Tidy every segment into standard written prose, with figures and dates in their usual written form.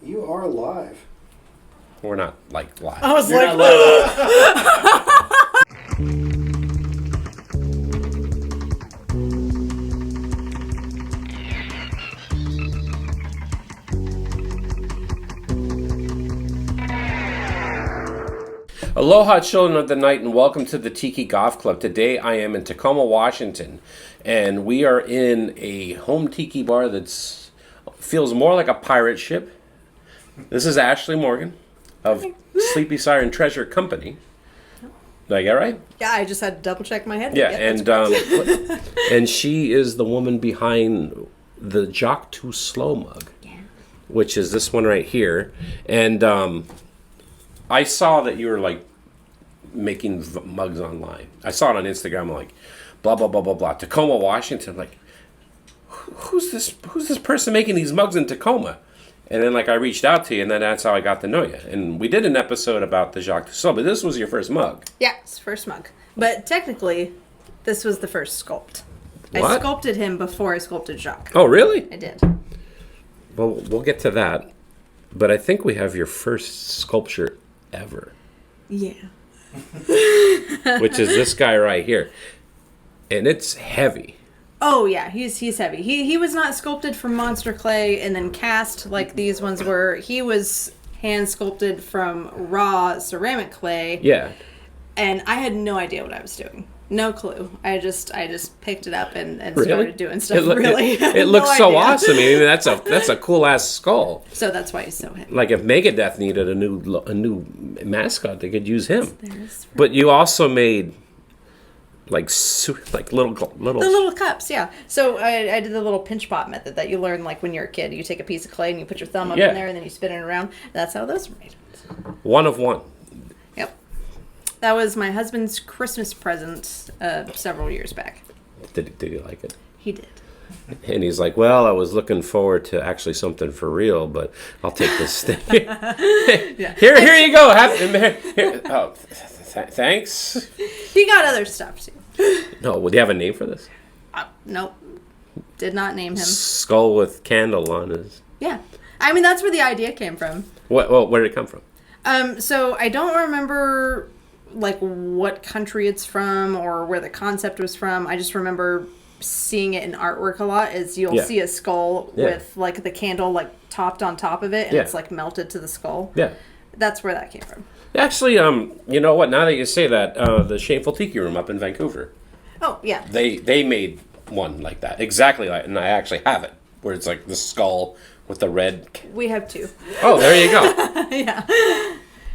You are live. We're not like live. I was You're like, Aloha, children of the night, and welcome to the Tiki Goth Club. Today I am in Tacoma, Washington, and we are in a home tiki bar that feels more like a pirate ship. This is Ashley Morgan of Sleepy Siren Treasure Company. Did I get it right? yeah, I just had to double check my head. Yeah, and she is the woman behind the Jacque Too Slow mug, which is this one right here. And I saw that you were like making mugs online. I saw it on Instagram. I'm like, blah blah blah blah blah. Tacoma, Washington. I'm like, who's this person making these mugs in Tacoma? And then like I reached out to you, and then that's how I got to know you. And we did an episode about the Jacque Too Slow, but this was your first mug. Yeah, it's first mug. But technically, this was the first sculpt. What? I sculpted him before I sculpted Jacque. Oh, really? I did. Well, we'll get to that. But I think we have your first sculpture ever. Yeah. Which is this guy right here. And it's heavy. Oh yeah, he's heavy. He was not sculpted from monster clay and then cast like these ones were. He was hand sculpted from raw ceramic clay. Yeah. And I had no idea what I was doing. No clue. I just picked it up and Really? started doing stuff. It Really, looks No so idea. awesome. I mean, that's a cool ass skull. So that's why he's so heavy. Like if Megadeth needed a new mascot, they could use him. There's But you also made like little the little cups, yeah. So I did the little pinch pop method that you learn like when you're a kid. You take a piece of clay and you put your thumb up Yeah. in there and then you spin it around. That's how those were made. one of one. Yep. That was my husband's Christmas present several years back. Did you like it? He did. And he's like, well, I was looking forward to actually something for real, but I'll take this thing. Yeah. Here you go. Thanks. He got other stuff too. No, would you have a name for this? Nope. Did not name him. Skull with candle on his. Yeah. I mean, that's where the idea came from. Where did it come from? So I don't remember like what country it's from or where the concept was from. I just remember seeing it in artwork a lot. Is you'll see a skull with like the candle like topped on top of it, and it's like melted to the skull. Yeah. That's where that came from. Actually, you know what? Now that you say that, the Shameful Tiki Room up in Vancouver, Oh yeah. they made one like that, exactly like, and I actually have it, where it's like the skull with the red. We have two. Oh, there you go. Yeah.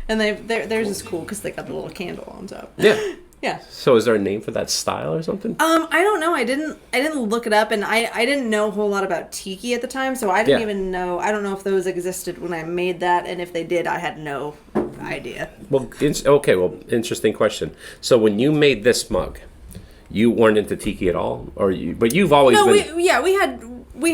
And theirs is cool because they got the little candle on top. Yeah. Yeah. So, is there a name for that style or something? I don't know. I didn't look it up, and I didn't know a whole lot about tiki at the time, so I didn't even know. I don't know if those existed when I made that, and if they did, I had no idea. Well, interesting question. So, when you made this mug, you weren't into tiki at all, but you've always been. We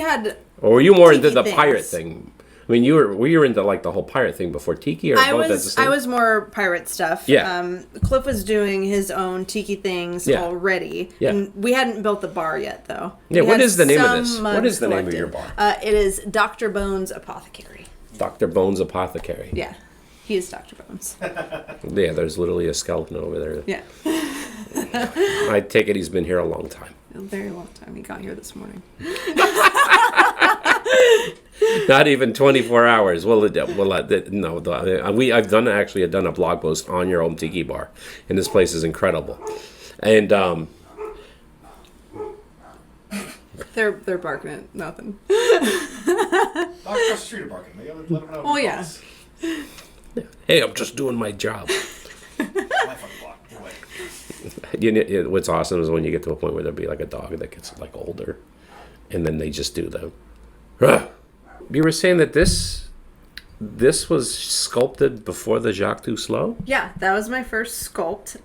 had. Or were you more tiki into the things. pirate thing? I mean, were you into like the whole pirate thing before tiki, or both at the same? I was more pirate stuff. Yeah. Cliff was doing his own tiki things already. Yeah. And we hadn't built the bar yet, though. Yeah. We What had is the name of some this? mugs What is the name of collected. your bar? It is Dr. Bones Apothecary. Dr. Bones Apothecary. Yeah. He is Dr. Bones. Yeah, there's literally a skeleton over there. Yeah. I take it he's been here a long time. A very long time. He got here this morning. Not even 24 hours. I've done a blog post on your home tiki bar, and this place is incredible. And They're barking at nothing. Across the street are barking. They gotta let them know. Oh yeah. hey, I'm just doing my job. My fucking block. Get away. You know, what's awesome is when you get to a point where there'll be like a dog that gets like older, and then they just do the. Rah! You were saying that this was sculpted before the Jacque Too Slow? Yeah, that was my first sculpt.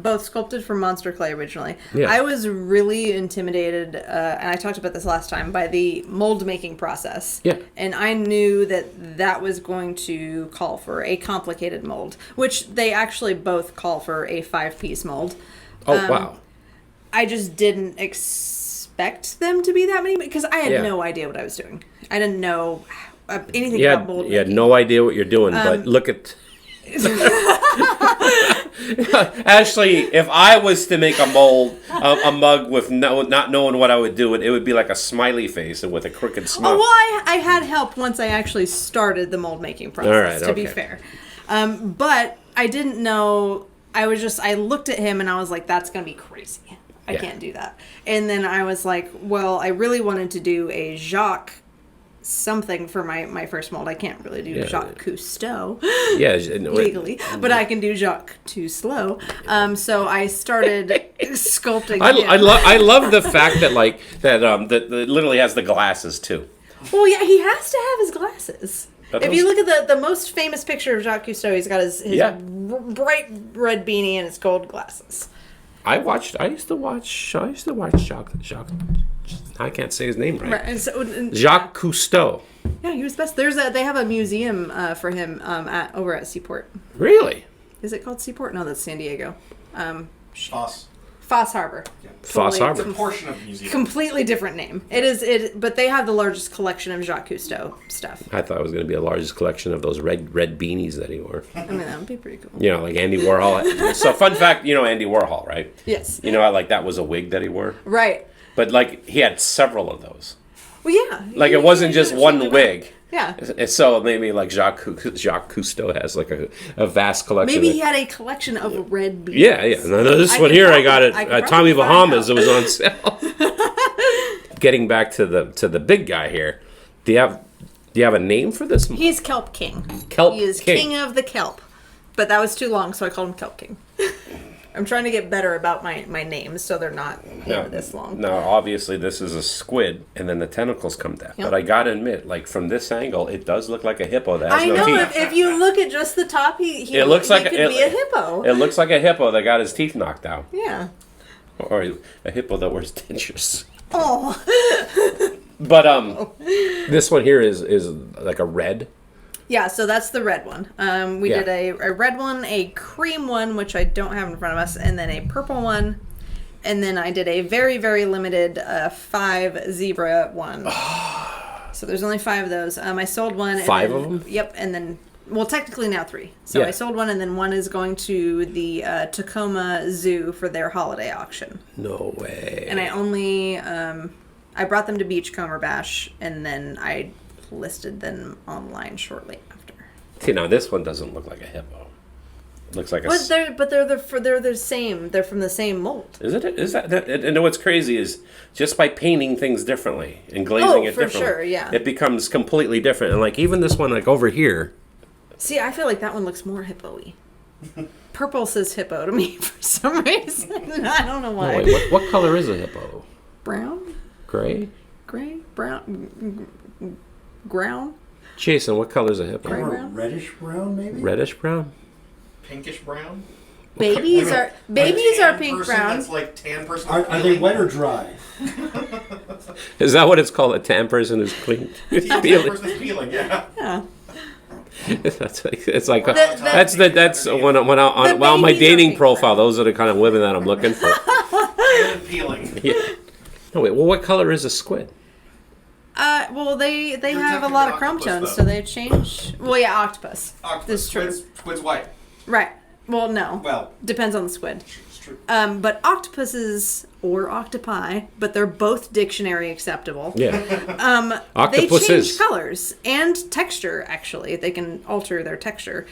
Both sculpted from monster clay originally. Yeah. I was really intimidated, and I talked about this last time, by the mold making process. Yeah. And I knew that was going to call for a complicated mold, which they actually both call for a 5-piece mold. Oh, wow. I just didn't expect them to be that many because I had no idea what I was doing. I didn't know anything Yeah, about mold you had making. no idea what you're doing, but look at. Actually, if I was to make a mug with not knowing what I would do, it would be like a smiley face and with a crooked smile. Oh, well, I had help once I actually started the mold making process, All right, to be okay. fair. But I didn't know. I looked at him and I was like, that's going to be crazy. I Yeah. can't do that. And then I was like, well, I really wanted to do a Jacque something for my first mold. I can't really do Jacque Cousteau Yeah, legally, but I can do Jacque too slow. So I started sculpting. I love the fact that that literally has the glasses too. Well, yeah, he has to have his glasses. But If those- you look at the most famous picture of Jacque Cousteau, he's got his Yeah. bright red beanie and his gold glasses. I used to watch Jacques. I can't say his name right. Right, and so, Jacque Cousteau. yeah, he was best. They have a museum for him over at Seaport. Really? Is it called Seaport? No, that's San Diego. Foss. Foss Harbor. Foss Harbor. It's a portion of the museum. Completely different name. But they have the largest collection of Jacque Cousteau stuff. I thought it was going to be the largest collection of those red beanies that he wore. I mean, that would be pretty cool. You know, like Andy Warhol. So, fun fact, you know Andy Warhol, right? Yes. You know how that was a wig that he wore? Right. But he had several of those. Well, yeah. Like it wasn't just one wig. Yeah. And so maybe Jacque Cousteau has a vast collection. Maybe he had a collection of red beads. Yeah. No, this one here I got it at Tommy Bahama's. It was on sale. Getting back to the big guy here, do you have a name for this? He's Kelp King. Kelp He is King. king of the kelp. But that was too long, so I called him Kelp King. I'm trying to get better about my names so they're not this long. Now, obviously, this is a squid, and then the tentacles come down. Yep. But I gotta admit, from this angle, it does look like a hippo that has I no know. teeth. If you look at just the top, he It looks like could it- be a hippo. It looks like a hippo that got his teeth knocked out, Yeah. or a hippo that wears dentures. Oh. But this one here is like a red. Yeah, so that's the red one. We Yeah. did a red one, a cream one, which I don't have in front of us, and then a purple one. And then I did a very, very limited 5 zebra one. So there's only 5 of those. I sold one. And 5 then, of them? Yep, and then, well, technically now 3. So Yeah. I sold one, and then one is going to the Tacoma Zoo for their holiday auction. No way. And I only, I brought them to Beachcomber Bash, and then I listed them online shortly after. See, now this one doesn't look like a hippo. It looks like a. They're the same. They're from the same mold. Is it? Is that? And what's crazy is just by painting things differently and glazing it for differently, sure, yeah. it becomes completely different. And even this one, over here, See, I feel like that one looks more hippo-y. Purple says hippo to me for some reason. I don't know why. oh, wait, what color is a hippo? Brown, Gray. gray, brown, ground. Jason, what color is a hippo? Gray Or brown? reddish brown, maybe? Reddish brown. Pinkish brown? Babies are Tan pink person brown. That's like tan person. Are they wet or dry? Is that what it's called? A tan person who's clean. Tan Peeling. person's peeling, yeah. Yeah. It's like That's that's when on my babies are dating pink profile. Those are the kind of women that I'm looking for. Tan and peeling. Yeah. No wait. Well, what color is a squid? Well, they have a technically lot of chrome octopus, tones, though. so they change. Well, yeah, octopus. Octopus. This is true. Squid's white. Right. Well, no. Well, Depends on the squid. it's true. But octopuses or octopi, but they're both dictionary acceptable. Yeah. They Octopuses. change colors and texture. Actually, they can alter their texture,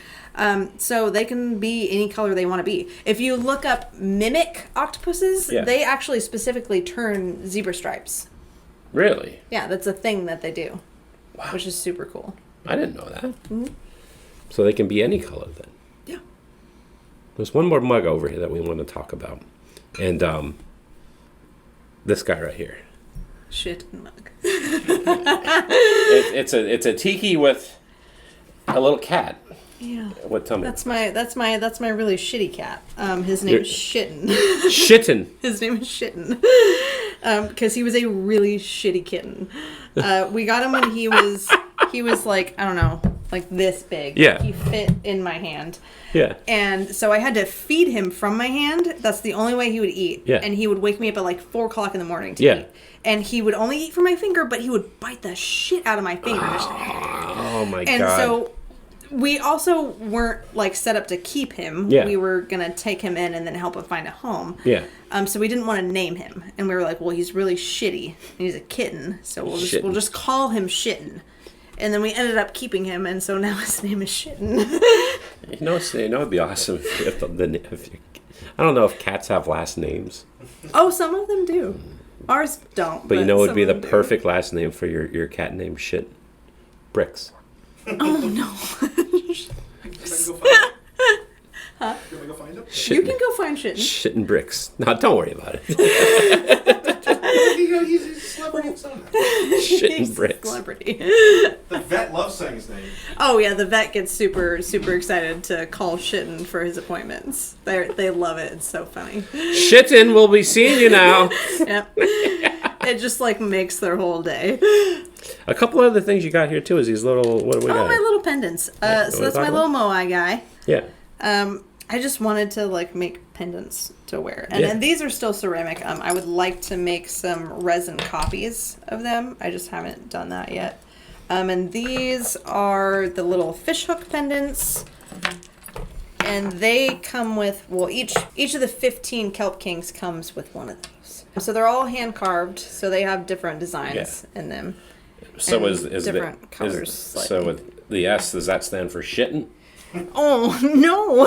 so they can be any color they want to be. If you look up mimic octopuses, Yeah. they actually specifically turn zebra stripes. Really? Yeah, that's a thing that they do, which is super cool. I didn't know that. So they can be any color then. Yeah. There's one more mug over here that we want to talk about, and this guy right here. Shit mug. It's a tiki with a little cat. Yeah. What? Tell me. That's my really shitty cat. His name is Shitten. Shitten. His name is Shitten. Because he was a really shitty kitten. We got him when he was like, I don't know, like this big. Yeah. He fit in my hand. Yeah. And so I had to feed him from my hand. That's the only way he would eat. Yeah. And he would wake me up at like 4 o'clock in the morning to Yeah. eat. And he would only eat from my finger, but he would bite the shit out of my finger. Oh my And God. so we also weren't like set up to keep him. Yeah. We were gonna take him in and then help him find a home. Yeah. So we didn't want to name him, and we were like, well, he's really shitty. And he's a kitten, so Shitten. we'll just call him Shitten. And then we ended up keeping him, and so now his name is Shitten. It'd be awesome if I don't know if cats have last names. Oh, some of them do. Ours don't. But you know what would be the some of them do. perfect last name for your cat named Shit? Bricks. Oh no. Can we go find him? You can go find Shitten. Shit and Bricks. No, don't worry about it. He's a celebrity himself. Shit He's and a Bricks. celebrity. The vet loves saying his name. Oh yeah, the vet gets super excited to call Shitten for his appointments. They love it. It's so funny. Shitten, we'll be seeing you now. Yep. It just like makes their whole day. A couple other things you got here too is these little, what do we got? Oh, my little pendants. So that's my little Moai guy. Yeah. I just wanted to like make pendants to wear, and, Yeah. and these are still ceramic. I would like to make some resin copies of them. I just haven't done that yet. And these are the little fishhook pendants, and they come with each of the 15 Kelp Kings comes with one of those. So they're all hand carved, so they have different designs in them. So and is different colors so slightly. with the S, does that stand for shitten? Oh no!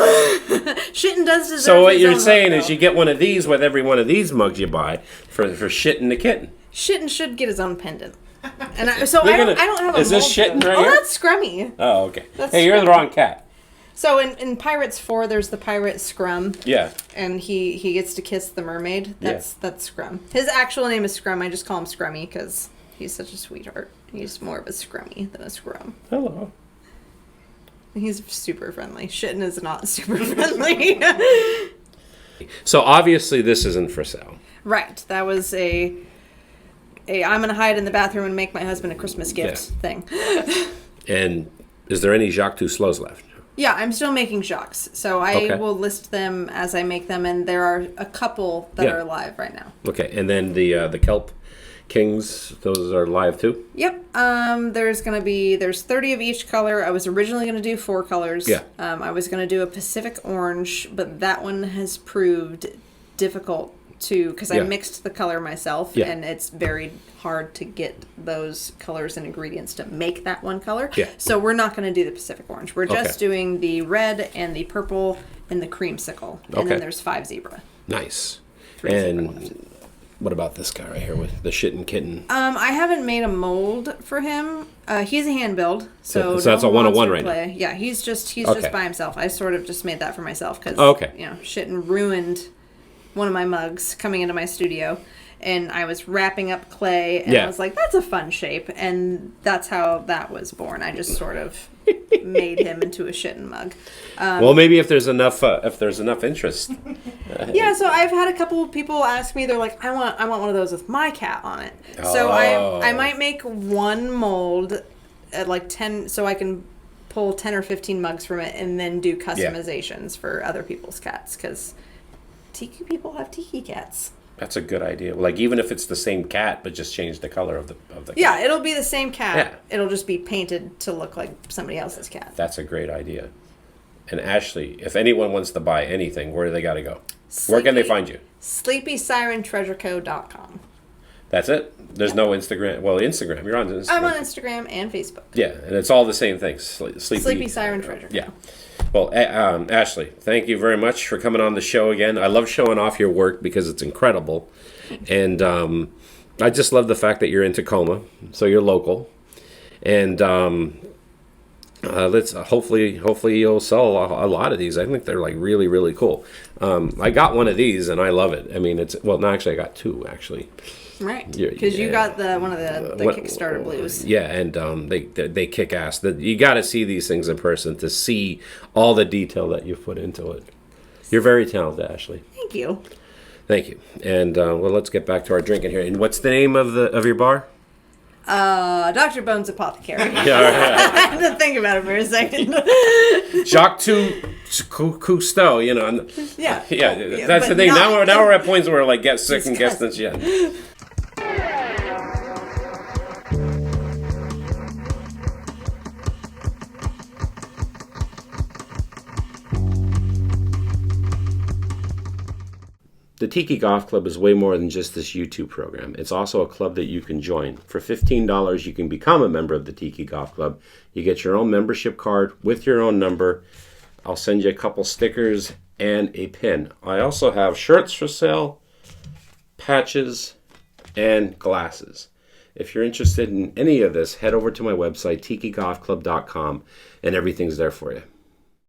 Shitten does deserve. So what his you're own saying hook, is though. you get one of these with every one of these mugs you buy for shitting the kitten. Shitten should get his own pendant. And I don't have a Is this mold for Shitten it. right Oh, here? that's Scrummy. Oh, okay. That's Hey, you're the wrong cat. So in Pirates 4, there's the pirate Scrum, Yeah. and he gets to kiss the mermaid. That's Scrum. His actual name is Scrum. I just call him Scrummy because he's such a sweetheart. He's more of a Scrummy than a Scrum. Hello. He's super friendly. Shitten is not super friendly. So obviously this isn't for sale. Right. That was a I'm gonna hide in the bathroom and make my husband a Christmas gift thing. And is there any Jacques Cousteau's left? Yeah, I'm still making Jacques, so I will list them as I make them, and there are a couple that are live right now. Okay, and then the Kelp Kings, those are live too? Yep. There's 30 of each color. I was originally gonna do 4 colors. Yeah. I was gonna do a Pacific Orange, but that one has proved difficult because I mixed the color myself, and it's very hard to get those colors and ingredients to make that one color. Yeah. So we're not going to do the Pacific Orange. We're just doing the red and the purple and the creamsicle. And then there's 5 zebra. Nice. 3 zebra left. And what about this guy right here with the shitten kitten? I haven't made a mold for him. He's a hand build, so that's a one-on-one right now. Yeah, he's just by himself. I sort of just made that for myself because Shitten ruined one of my mugs coming into my studio, and I was wrapping up clay, and I was like, that's a fun shape, and that's how that was born. I just sort of made him into a Shitten mug. Well, maybe if there's enough interest. Yeah, so I've had a couple of people ask me, they're like, I want one of those with my cat on it. So I might make one mold at like 10, so I can pull 10 or 15 mugs from it and then do customizations for other people's cats, because tiki people have tiki cats. That's a good idea. Like, even if it's the same cat, but just change the color of the cat. Yeah, it'll be the same cat. Yeah. It'll just be painted to look like somebody else's cat. That's a great idea. And Ashley, if anyone wants to buy anything, where do they got to go? Where can they find you? SleepySirenTreasureCo.com. That's it? There's no Instagram. Well, Instagram. You're on Instagram. I'm on Instagram and Facebook. Yeah, and it's all the same thing. Sleepy Siren Treasure. Yeah. Well, Ashley, thank you very much for coming on the show again. I love showing off your work because it's incredible. And I just love the fact that you're in Tacoma, so you're local. And let's hopefully you'll sell a lot of these. I think they're like really, really cool. I got one of these and I love it. I mean, I got 2 actually. Right, because you got one of the Kickstarter blues. Yeah, and they kick ass. You got to see these things in person to see all the detail that you've put into it. You're very talented, Ashley. Thank you. Thank you. And let's get back to our drinking here. And what's the name of your bar? Dr. Bones Apothecary. Yeah, I had to think about it for a second. Jacques Cousteau, you know. Yeah. Yeah, that's the thing. Now we're at points where like get second guess this yet. the Tiki Goth Club is way more than just this YouTube program. It's also a club that you can join. For $15, you can become a member of the Tiki Goth Club. You get your own membership card with your own number. I'll send you a couple stickers and a pin. I also have shirts for sale, patches, and glasses. If you're interested in any of this, head over to my website, tikigothclub.com, and everything's there for you.